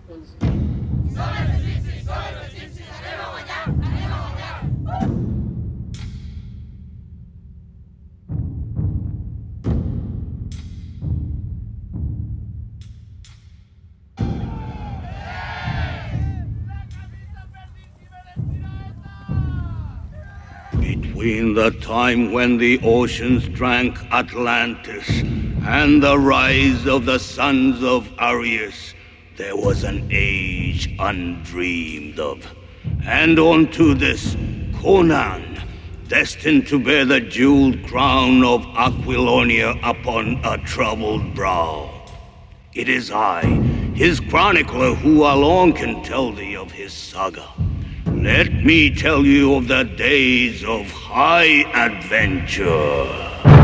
Between the time when the oceans drank Atlantis and the rise of the sons of Arius, there was an age undreamed of. And unto this, Conan, destined to bear the jeweled crown of Aquilonia upon a troubled brow. It is I, his chronicler, who alone can tell thee of his saga. Let me tell you of the days of high adventure.